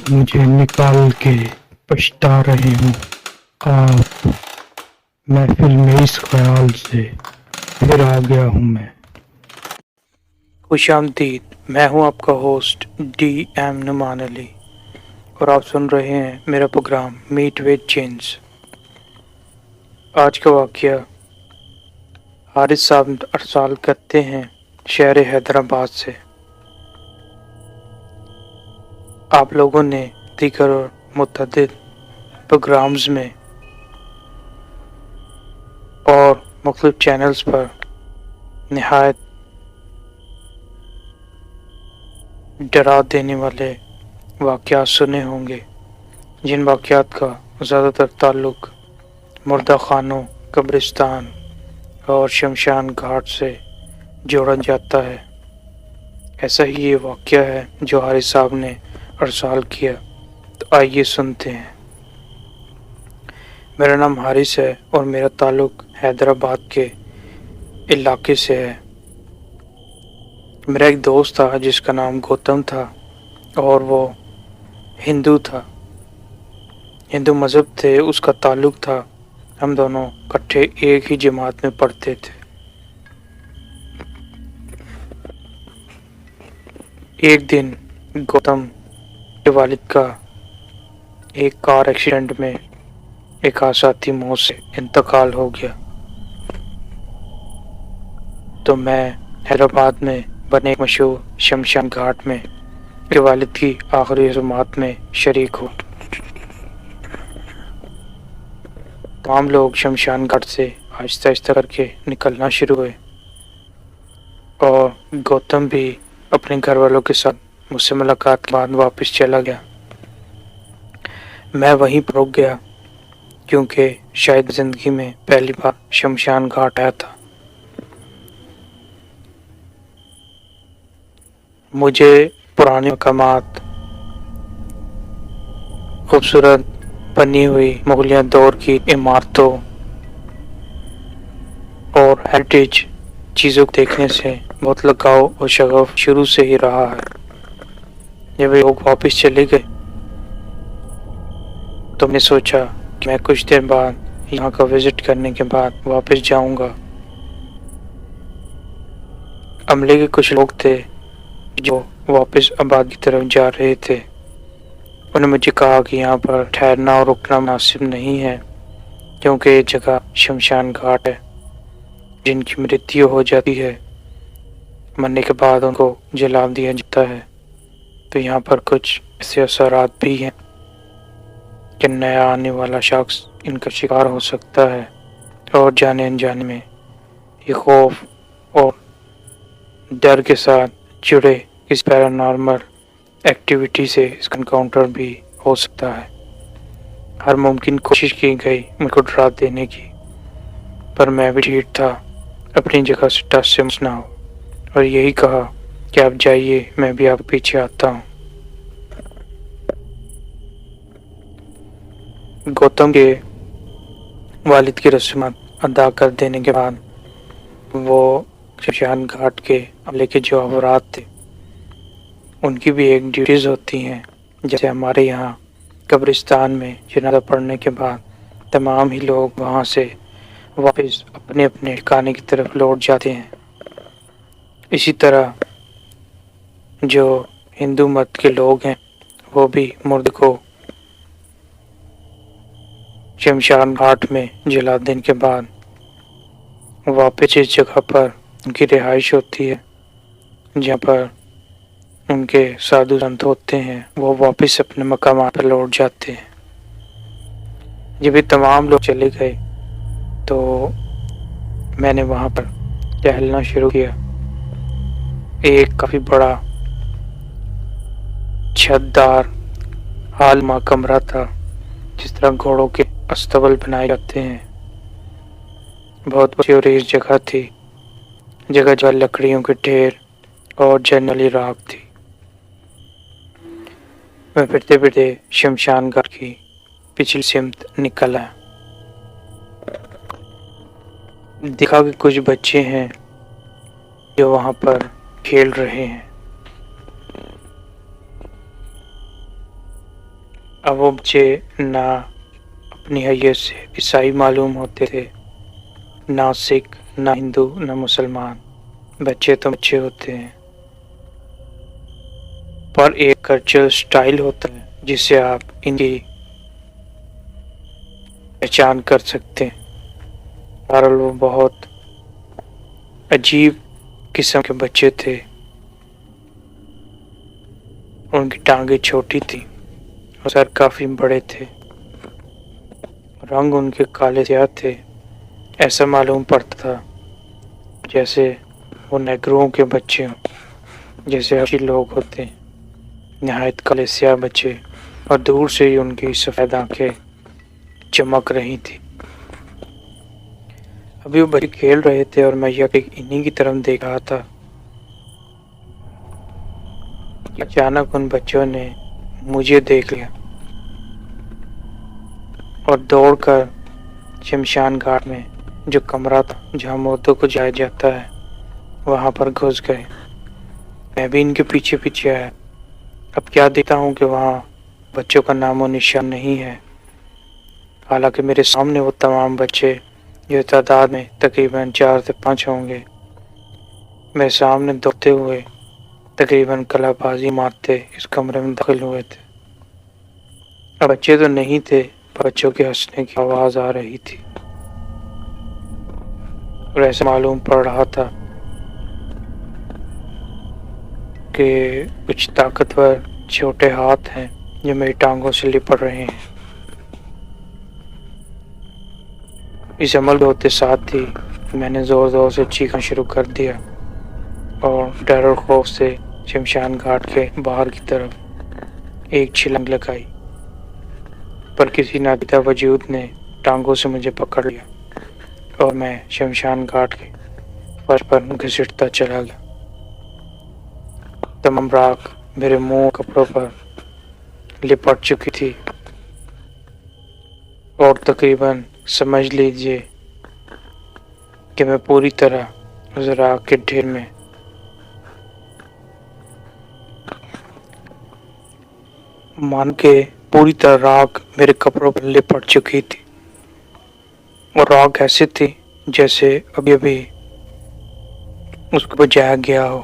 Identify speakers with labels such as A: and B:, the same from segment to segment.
A: मुझे निकाल के पछता रहे हो आप महफिल में इस ख्याल से फिर आ गया हूँ मैं।
B: खुशामदीद। मैं हूं आपका होस्ट DM नुमान अली और आप सुन रहे हैं मेरा प्रोग्राम मीट विद चिंस। आज का वाकया हारिस साहब अरसाल करते हैं शहर हैदराबाद से। आप लोगों ने दीगर और मुतअद्दिद प्रोग्राम्स में और मुख्तलिफ चैनल्स पर नहायत डरा देने वाले वाकयात सुने होंगे, जिन वाकयात का ज़्यादातर ताल्लुक मुर्दा खानों, कब्रिस्तान और शमशान घाट से जोड़ा जाता है। ऐसा ही ये वाकया है जो हारिस साहब ने अरसाल किया। तो आइए सुनते हैं। मेरा नाम हारिस है और मेरा ताल्लुक हैदराबाद के इलाके से है। मेरा एक दोस्त था जिसका नाम गौतम था और वो हिंदू था, हिंदू मज़हब थे उसका ताल्लुक था। हम दोनों इकट्ठे एक ही जमात में पढ़ते थे। एक दिन गौतम के वालिद का एक कार एक्सीडेंट में एक आसाती मौत से इंतकाल हो गया। तो मैं हैदराबाद में बने एक मशहूर शमशान घाट में के वालिद की आखिरी रस्मात में शरीक हुआ। तमाम लोग शमशान घाट से आहिस्ता आहिस्ता करके निकलना शुरू हुए और गौतम भी अपने घर वालों के साथ मुझसे मुलाकात के बाद वापस चला गया। मैं वहीं पर रुक गया क्योंकि शायद ज़िंदगी में पहली बार शमशान घाट आया था। मुझे पुराने मकामात, खूबसूरत बनी हुई मुगलिया दौर की इमारतों और हेरिटेज चीज़ों को देखने से बहुत लगाव और शगफ शुरू से ही रहा है। जब लोग वापस चले गए तो मैंने सोचा कि मैं कुछ देर बाद यहाँ का विज़िट करने के बाद वापस जाऊँगा। अमले के कुछ लोग थे जो वापस आबाद की तरफ जा रहे थे। उन्होंने मुझे कहा कि यहाँ पर ठहरना और रुकना मुनासिब नहीं है क्योंकि ये जगह शमशान घाट है। जिनकी मृत्यु हो जाती है, मरने के बाद उनको जला दिया जाता है। तो यहाँ पर कुछ ऐसे असरात भी हैं कि नया आने वाला शख्स इनका शिकार हो सकता है और जाने अनजाने में ये खौफ और डर के साथ जुड़े इस पैरानॉर्मल एक्टिविटी से इसका इनकाउंटर भी हो सकता है। हर मुमकिन कोशिश की गई मुझको डरा देने की, पर मैं भी ठीक था, अपनी जगह से टस से मस ना हो, और यही कहा कि आप जाइए, मैं भी आपके पीछे आता हूँ। गौतम के वालिद की रस्म अदा कर देने के बाद वो शमशान घाट के अमले के जो अफराद थे उनकी भी एक ड्यूटीज़ होती हैं। जैसे हमारे यहाँ कब्रिस्तान में जनाजा पढ़ने के बाद तमाम ही लोग वहाँ से वापस अपने अपने ठिकाने की तरफ लौट जाते हैं। इसी तरह जो हिंदू मत के लोग हैं वो भी मुर्द को शमशान घाट में जला देने के बाद वापस इस जगह पर उनकी रिहाइश होती है जहाँ पर उनके साधु संत होते हैं, वो वापस अपने मकाम पर लौट जाते हैं। जब ये तमाम लोग चले गए तो मैंने वहाँ पर टहलना शुरू किया। एक काफ़ी बड़ा छतदार आलमा कमरा था, जिस तरह घोड़ों के अस्तबल बनाए जाते हैं। बहुत बड़ी और इस जगह थी, जगह जगह लकड़ियों के ढेर और जंगली राख थी। मैं फिरते फिरते शमशान घाट की पिछली सिमत निकल आया। देखा कि कुछ बच्चे हैं जो वहाँ पर खेल रहे हैं। अब वो बच्चे ना अपनी हैसियत से ईसाई मालूम होते थे, ना सिख, ना हिंदू, ना मुसलमान। बच्चे तो बच्चे होते हैं, पर एक कल्चरल स्टाइल होता है जिससे आप इनकी पहचान कर सकते हैं। और वो बहुत अजीब किस्म के बच्चे थे। उनकी टांगे छोटी थी और सर काफी बड़े थे। रंग उनके काले स्याह थे। ऐसा मालूम पड़ता था जैसे वो नेग्रों के बच्चे हों, जैसे अच्छे लोग होते हैं। नहायत काले स्याह बच्चे, और दूर से ही उनकी सफेद आंखें चमक रही थी। अभी वो बच्चे खेल रहे थे और मैं इन्हीं की तरफ देख रहा था। अचानक उन बच्चों ने मुझे देख लिया और दौड़कर शमशान घाट में जो कमरा था जहाँ मौतों को जाया जाता है, वहां पर घुस गए। मैं भी इनके पीछे पीछे आया। अब क्या देखता हूँ कि वहाँ बच्चों का नामो निशान नहीं है। हालांकि मेरे सामने वो तमाम बच्चे, जो तादाद में तकरीबन 4 से 5 होंगे, मेरे सामने दौड़ते हुए तकरीबन कलाबाजी मारते इस कमरे में दाखिल हुए थे। अब बच्चे तो नहीं थे, बच्चों के हंसने की आवाज आ रही थी और ऐसा मालूम पड़ रहा था कि कुछ ताकतवर छोटे हाथ हैं जो मेरी टांगों से लिपट रहे हैं। इस अमल के होते साथ ही मैंने जोर जोर से चीखना शुरू कर दिया और डर और खौफ से शमशान घाट के बाहर की तरफ एक छलांग लगाई, पर किसी नादिदा वजूद ने टांगों से मुझे पकड़ लिया और मैं शमशान घाट के फर्श पर घसीटता चला गया। तमाम राख मेरे मुंह कपड़ों पर लिपट चुकी थी और तकरीबन समझ लीजिए कि मैं पूरी तरह उस राख के ढेर में मान के पूरी तरह राख मेरे कपड़ों पर लिपट चुकी थी। और राख ऐसी थी जैसे अभी अभी उसको बुझाया गया हो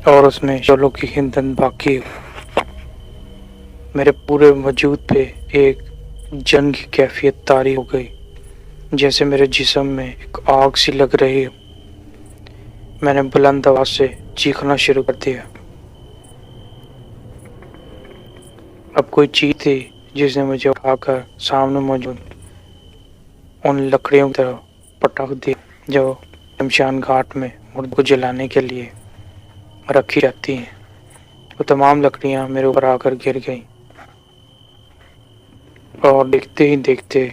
B: और उसमें शोलों की ईंधन बाकी हो। मेरे पूरे वजूद पे एक जंग की कैफियत तारी हो गई, जैसे मेरे जिस्म में एक आग सी लग रही हो। मैंने बुलंद आवाज से चीखना शुरू कर दिया। अब कोई चीज थी जिसने मुझे उठाकर सामने मौजूद उन लकड़ियों की तरफ पटक दिया जो शमशान घाट में मुर्दों को जलाने के लिए रखी जाती हैं। वो तमाम लकड़ियां मेरे ऊपर आकर गिर गईं और देखते ही देखते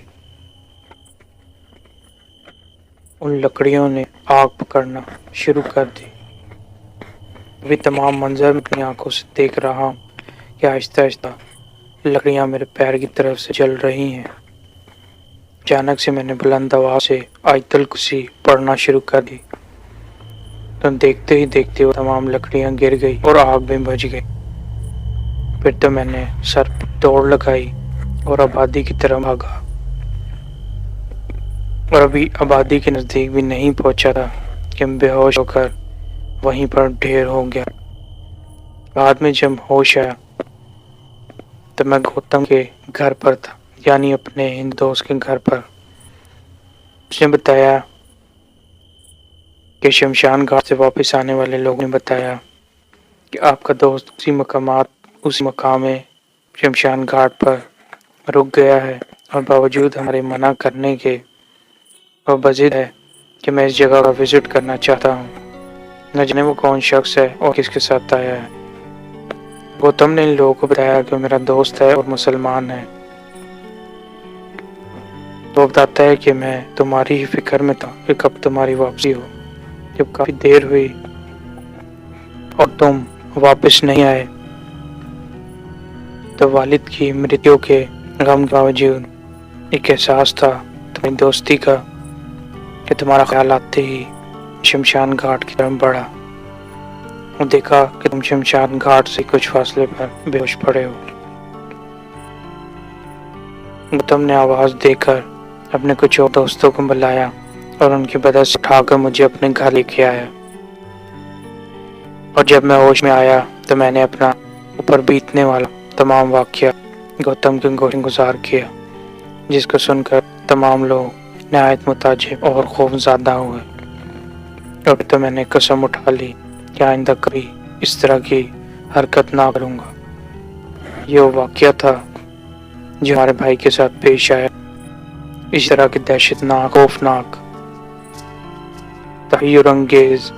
B: उन लकड़ियों ने आग पकड़ना शुरू कर दी। अभी तमाम मंजर में अपनी आंखों से देख रहा हूँ कि आहिस्ता आहिस्ता लकड़ियां मेरे पैर की तरफ से जल रही हैं। अचानक से मैंने बुलंद आवाज से आयतल कुर्सी पढ़ना शुरू कर दी, तो देखते ही देखते वो तमाम लकड़ियां गिर गई और आग में बुझ गई। फिर तो मैंने सर पर दौड़ लगाई और आबादी की तरफ भागा, और अभी आबादी के नजदीक भी नहीं पहुंचा था कि मैं बेहोश होकर वहीं पर ढेर हो गया। बाद में जब होश आया तो मैं गौतम के घर पर था, यानी अपने हिंद दोस्त के घर पर। उसने बताया कि शमशान घाट से वापस आने वाले लोगों ने बताया कि आपका दोस्त उसी मकाम में शमशान घाट पर रुक गया है, और बावजूद हमारे मना करने के वह बजिद है कि मैं इस जगह का विजिट करना चाहता हूँ। न जाने वो कौन शख्स है और किसके साथ आया है। गौतम ने इन लोगों को बताया कि वो मेरा दोस्त है और मुसलमान है। तो बताता है कि मैं तुम्हारी ही फिक्र में था कि कब तुम्हारी वापसी हो। जब काफी देर हुई और तुम वापस नहीं आए तो वालिद की मृत्यु के गम के बावजूद एक एहसास था तुम्हारी दोस्ती का कि तुम्हारा ख्याल आते ही शमशान घाट की तरफ बढ़ा और देखा कि तुम शमशान घाट से कुछ फासले पर बेहोश पड़े हो। गौतम ने आवाज देकर अपने कुछ और दोस्तों को बुलाया और उनकी मदद से उठाकर मुझे अपने घर लेके आया। और जब मैं होश में आया तो मैंने अपना ऊपर बीतने वाला तमाम वाकया गौतम के गोशे गुजार किया, जिसको सुनकर तमाम लोग नहायत मुताजिब और खौफज़दा हुए। और तो मैंने कसम उठा ली कि आइंदा कभी इस तरह की हरकत ना करूँगा। ये वो वाकया था जो हमारे भाई के साथ पेश आया। इस तरह के दहशतनाक, खौफनाक, तहय्युरअंगेज,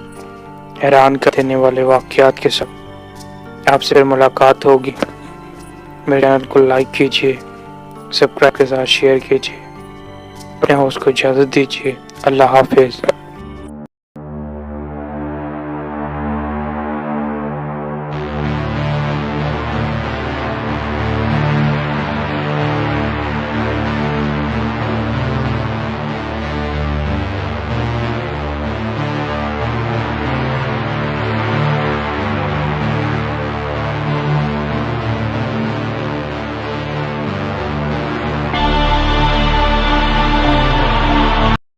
B: हैरान कर देने वाले वाकयात के साथ आपसे फिर मुलाकात होगी। मेरे चैनल को लाइक कीजिए, सब्सक्राइब के साथ शेयर कीजिए। अपने होस्ट को इजाज़त दीजिए। अल्लाह हाफिज़।